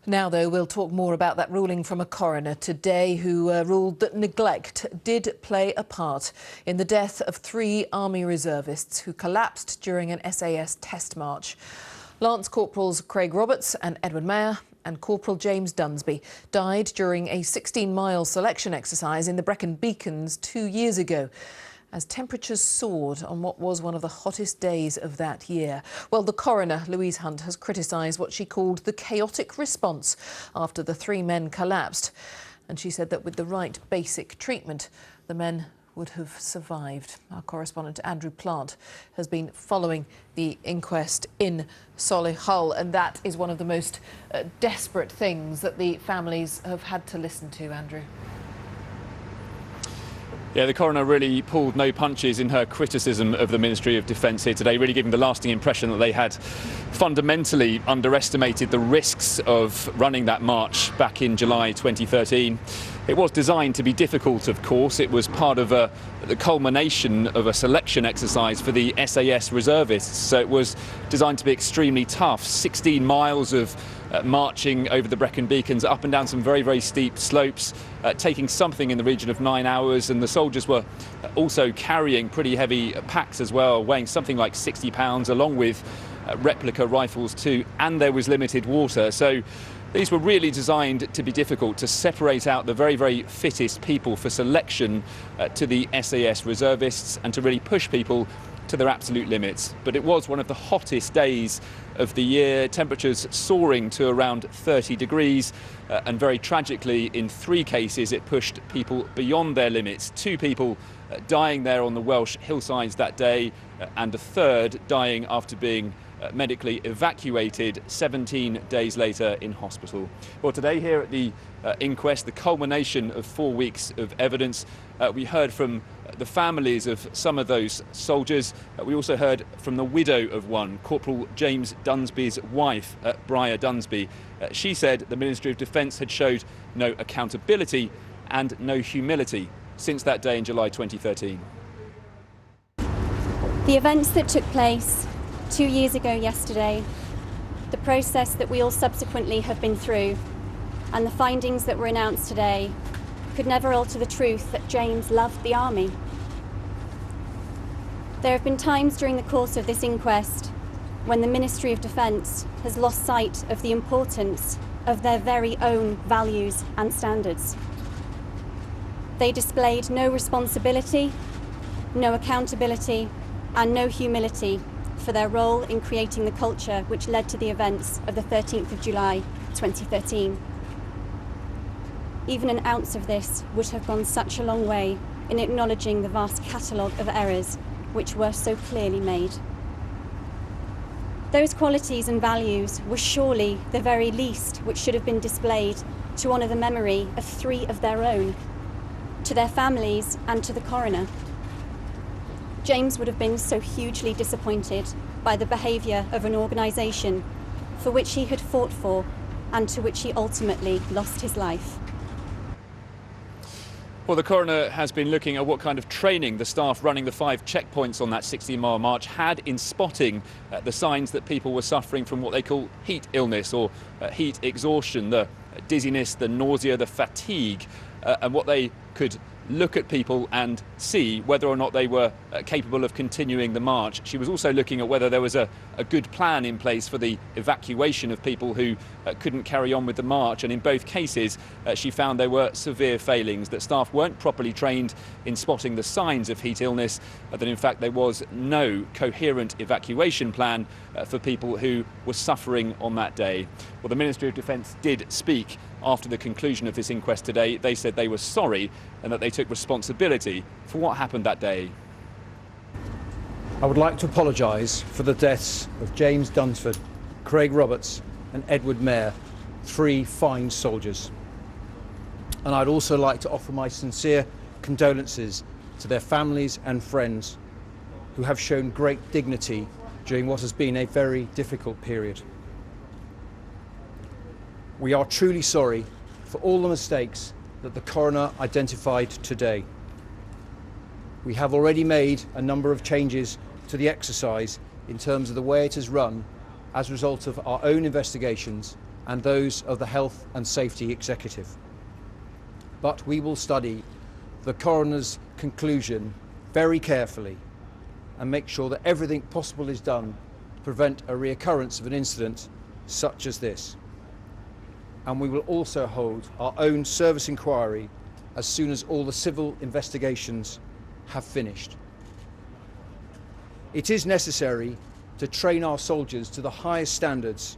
Now, though, we'll talk more about that ruling from a coroner today who ruled that neglect did play a part in the death of 3 Army reservists who collapsed during an SAS test march. Lance Corporals Craig Roberts and Edward Mayer and Corporal James Dunsby died during a 16-mile selection exercise in the Brecon Beacons 2 years ago, as temperatures soared on what was one of the hottest days of that year. Well, the coroner, Louise Hunt, has criticised what she called the chaotic response after the 3 men collapsed. And she said that with the right basic treatment, the men would have survived. Our correspondent Andrew Plant has been following the inquest in Solihull, and that is one of the most desperate things that the families have had to listen to, Andrew. Yeah, the coroner really pulled no punches in her criticism of the Ministry of Defence here today, really giving the lasting impression that they had fundamentally underestimated the risks of running that march back in July 2013. It was designed to be difficult, of course. It was part of the culmination of a selection exercise for the SAS reservists, so it was designed to be extremely tough. 16 miles of marching over the Brecon Beacons, up and down some very, very steep slopes, taking something in the region of 9 hours, and the soldiers were also carrying pretty heavy packs as well, weighing something like 60 pounds, along with replica rifles too, and there was limited water. So these were really designed to be difficult, to separate out the very, very fittest people for selection to the SAS reservists and to really push people to their absolute limits. But it was one of the hottest days of the year, temperatures soaring to around 30 degrees, and very tragically, in 3 cases, it pushed people beyond their limits. 2 people dying there on the Welsh hillsides that day, and a 3rd dying after being medically evacuated 17 days later in hospital. Well, today here at the inquest, the culmination of 4 weeks of evidence, we heard from the families of some of those soldiers. We also heard from the widow of one, Corporal James Dunsby's wife, Briar Dunsby. She said the Ministry of Defence had showed no accountability and no humility since that day in July 2013. The events that took place 2 years ago yesterday, the process that we all subsequently have been through, and the findings that were announced today could never alter the truth that James loved the army. There have been times during the course of this inquest when the Ministry of Defence has lost sight of the importance of their very own values and standards. They displayed no responsibility, no accountability, and no humility for their role in creating the culture which led to the events of the 13th of July 2013. Even an ounce of this would have gone such a long way in acknowledging the vast catalogue of errors which were so clearly made. Those qualities and values were surely the very least which should have been displayed to honour the memory of 3 of their own, to their families and to the coroner. James would have been so hugely disappointed by the behaviour of an organisation for which he had fought for and to which he ultimately lost his life. Well, the coroner has been looking at what kind of training the staff running the 5 checkpoints on that 16-mile march had in spotting the signs that people were suffering from what they call heat illness or heat exhaustion, the dizziness, the nausea, the fatigue, and what they could look at people and see whether or not they were capable of continuing the march. She was also looking at whether there was a good plan in place for the evacuation of people who couldn't carry on with the march, and in both cases she found there were severe failings, that staff weren't properly trained in spotting the signs of heat illness, that in fact there was no coherent evacuation plan for people who were suffering on that day. Well, the Ministry of Defence did speak after the conclusion of this inquest today. They said they were sorry and that they took responsibility for what happened that day. I would like to apologise for the deaths of James Dunsford, Craig Roberts and Edward Mayer, 3 fine soldiers. And I'd also like to offer my sincere condolences to their families and friends who have shown great dignity during what has been a very difficult period. We are truly sorry for all the mistakes that the coroner identified today. We have already made a number of changes to the exercise in terms of the way it is run as a result of our own investigations and those of the Health and Safety Executive. But we will study the coroner's conclusion very carefully and make sure that everything possible is done to prevent a reoccurrence of an incident such as this. And we will also hold our own service inquiry as soon as all the civil investigations have finished. It is necessary to train our soldiers to the highest standards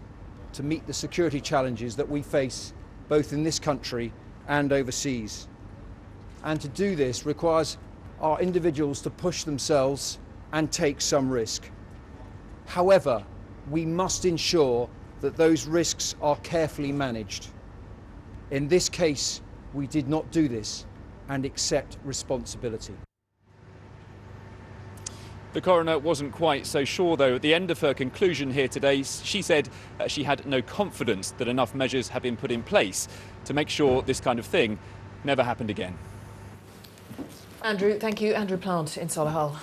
to meet the security challenges that we face both in this country and overseas. And to do this requires our individuals to push themselves and take some risk. However, we must ensure that those risks are carefully managed. In this case, we did not do this and accept responsibility. The coroner wasn't quite so sure, though. At the end of her conclusion here today, she said she had no confidence that enough measures have been put in place to make sure this kind of thing never happened again. Andrew, thank you. Andrew Plant in Solihull.